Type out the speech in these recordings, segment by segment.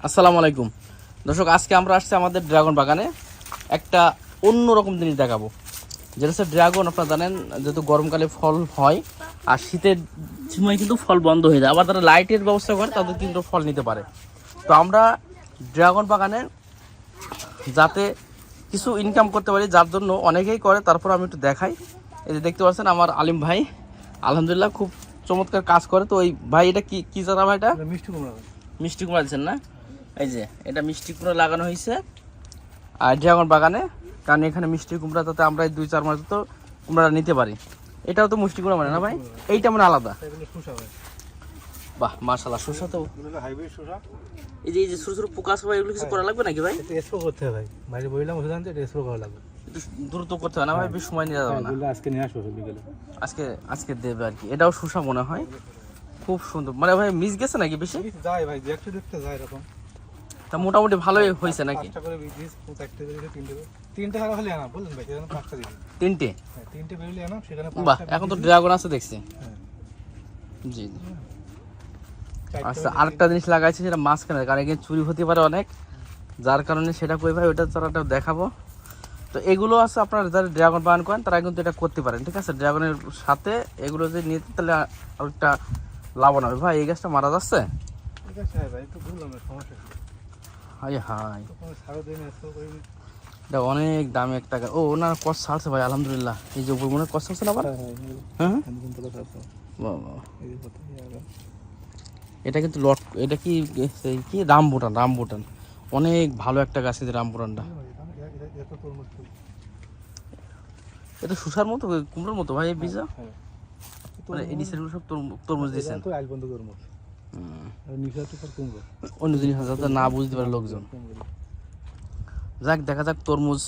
আসসালামু আলাইকুম দর্শক, আজকে আমরা আসছি আমাদের ড্রাগন বাগানে একটা অন্যরকম জিনিস দেখাবো। যেটা হচ্ছে ড্রাগন, আপনারা জানেন যেহেতু গরমকালে ফল হয় আর শীতের সময় কিন্তু ফল বন্ধ হয়ে যায়, আবার তারা লাইটের ব্যবস্থা করে তাদের কিন্তু ফল নিতে পারে। তো আমরা ড্রাগন বাগানে যাতে কিছু ইনকাম করতে পারি, যার জন্য অনেকেই করে, তারপর আমি একটু দেখাই। এই যে দেখতে পাচ্ছেন আমার আলিম ভাই আলহামদুলিল্লাহ খুব চমৎকার কাজ করে। তো ওই ভাই এটা কি জানা ভাই? এটা মিষ্টি কুমড়া। মিষ্টি কুমড়া দিচ্ছেন না? এই যে এটা মিষ্টি কুমড়া লাগানো হয়েছে আর ড্রাগন বাগানে, কারণ এখানে মিষ্টি কুমড়া যাতে আমরা 2-4 মাস তো কুমড়া নিতে পারি। এটাও তো মিষ্টি কুমড়া মানে না ভাই? এইটা মানে আলাদা। বাহ মাশাআল্লাহ, শসা তো হাইব্রিড শসা। এই যে ছোট ছোট পোকা আছে ভাই, এগুলো কিছু করা লাগবে নাকি ভাই? এটা স্প্রে করতে হবে ভাই, বাইরে বইলাম ওষুধ আনতে, এটা স্প্রে করা লাগবে। একটু দ্রুত করতে হয় না ভাই? বেশি সময় নিয়ে যাবে না? এগুলো আজকে নিয়ে আসবো বিকেলে। আজকে দেবে আর কি। এটাও শসা মনে হয়, খুব সুন্দর। মানে ভাই মিস গেছে নাকি বেশি? যায় ভাই, দেখতে যায় এরকম। তা মোটামুটি ভালোই হয়েছে নাকি? 5টা করে বীজ, 4টা করে 3টে টাকা হলে আনা বললেন ভাই, সেখানে 5টা দিবেন। 3টে? হ্যাঁ 3টে বেরোলে আনা, সেখানে বাহ, এখন তো ড্রাগন আছে দেখছি। হ্যাঁ জি জি। আচ্ছা, আরেকটা জিনিস লাগাইছে সেটা মাঝখানে, কারণ এখানে চুরি হতে পারে অনেক, যার কারণে সেটা কই ভাই ওটা চারাটা দেখাবো। তো এগুলো আছে, আপনারা যারা ড্রাগন বাগান করেন তারা কিন্তু এটা করতে পারেন, ঠিক আছে? ড্রাগনের সাথে এগুলো যদি নিতে তাহলে আরেকটা লাভবান হবে। ভাই এই গাছটা মারা যাচ্ছে? ঠিক আছে ভাই, একটু বললাম সমস্যা কি? হাই হাই, তো কোনো সারা দিন স্প্রে করিনি। এটা অনেক দামি একটা গাছ। ও ওনার কষ্ট ছাড়ছে ভাই আলহামদুলিল্লাহ। এই যে উপর মনে কষ্ট হচ্ছে না আবার? হ্যাঁ বাহ, বাহ। এটা কিন্তু এটা কি রামবুটান অনেক ভালো একটা গাছ কিন্তু রামবুটানটা। এটা শসার মতো, কুমড়োর মতো ভাই এই বীজা। মানে এই নিচের সব তরমুজ দিচ্ছেন। অন্য জিনিস যাতে না বুঝতে পারে লোকজন। যাক দেখা যাক, তরমুজ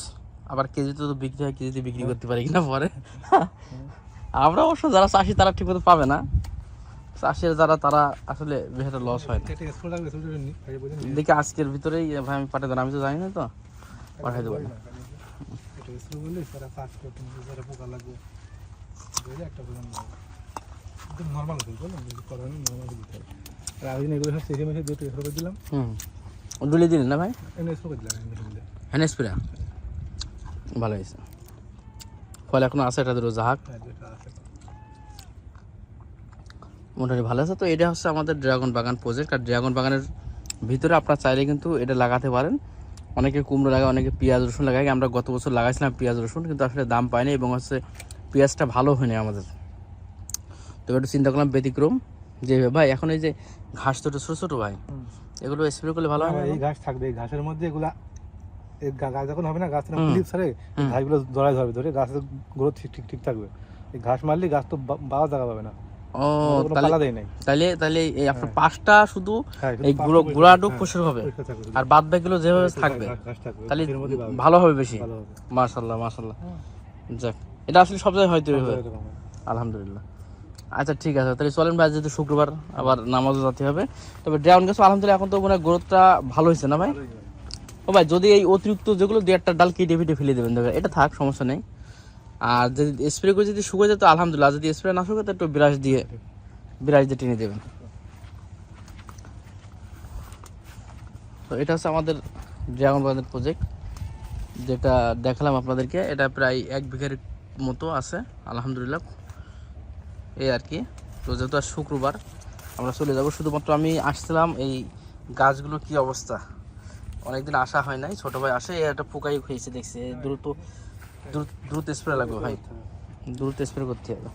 আবার কেজিতে তো বিক্রি হয়, কেজিতে বিক্রি করতে পারি কিনা পরে। আমরা অবশ্য যারা চাষি তারা ঠিক মতো পাবে না, চাষের যারা তারা আসলে বেশ একটা লস হয় না। দেখি আজকের ভিতরেই ভাই আমি পাঠিয়ে দেবো, আমি তো জানি না, তো পাঠিয়ে দেবো। ডুলে দিলেন না ভাই? হ্যান্ড স্প্রে ভালো হয়েছে, ফল এখন আছে, এটা ধরো জাহাক মোটামুটি ভালো আছে। তো এটা হচ্ছে আমাদের ড্রাগন বাগান প্রজেক্ট। আর ড্রাগন বাগানের ভিতরে আপনারা চাইলে কিন্তু এটা লাগাতে পারেন। অনেকে কুমড়ো লাগায়, অনেকে পেঁয়াজ রসুন লাগায়। আমরা গত বছর লাগাইছিলাম পেঁয়াজ রসুন, কিন্তু আসলে দাম পাইনি এবং হচ্ছে পেঁয়াজটা ভালো হয়নি আমাদের। তো একটু চিন্তা করলাম ব্যতিক্রম যে ভাই এখন এই যে ঘাস তো ছোটো ছোটো ভাই, এগুলো স্প্রে করলে ভালো হয় না? এই ঘাস থাকবে, এই ঘাসের মধ্যে এগুলা গাছ যখন হবে না, গাছ ক্লিপ ছাড়ে ঘাসগুলো জড়ায় ধরবে, গাছের গ্রোথ ঠিক থাকবে। এই ঘাস মারলে গাছ তো বাবা জায়গা পাবে না। ও তাহলে এই আপনার পাঁচটা শুধু এই গোড়াটুক পরিষ্কার হবে আর বাদ বাকিগুলো যেভাবে থাকবে তাহলে ভালো হবে বেশি। মাশাআল্লাহ মাশাআল্লাহ, যাক এটা আসলে সব জায়গায় হয়তো আলহামদুলিল্লাহ। আচ্ছা ঠিক আছে, তাহলে চলেন ভাই, যেহেতু শুক্রবার আবার নামাজও যেতে হবে। তবে ড্রাগন গাছ আলহামদুলিল্লাহ এখন তো মানে গ্রোথটা ভালো হয়েছে না ভাই? ও ভাই যদি এই অতিরিক্ত যেগুলো 2-1টা ডাল কেটে ফেলে দেবেন, দেখবেন এটা থাক, সমস্যা নেই। আর যদি স্প্রে করে যদি শুকিয়ে যায় তো আলহামদুলিল্লাহ, যদি স্প্রে না শুকে তো একটু ব্রাশ দিয়ে টেনে দেবেন। তো এটা হচ্ছে আমাদের ড্রাগন বাগানের প্রজেক্ট, যেটা দেখালাম আপনাদেরকে। এটা প্রায় 1 বিঘার মতো আছে আলহামদুলিল্লাহ, এই আর কি। তো যেহেতু আর শুক্রবার আমরা চলে যাব, শুধুমাত্র আমি আসছিলাম এই গাছগুলো কি অবস্থা, অনেকদিন আসা হয় নাই। ছোটো ভাই আসে, একটা পোকাই হয়েছে দেখছি। দ্রুত স্প্রে লাগবে ভাই, দ্রুত স্প্রে করতে হবে।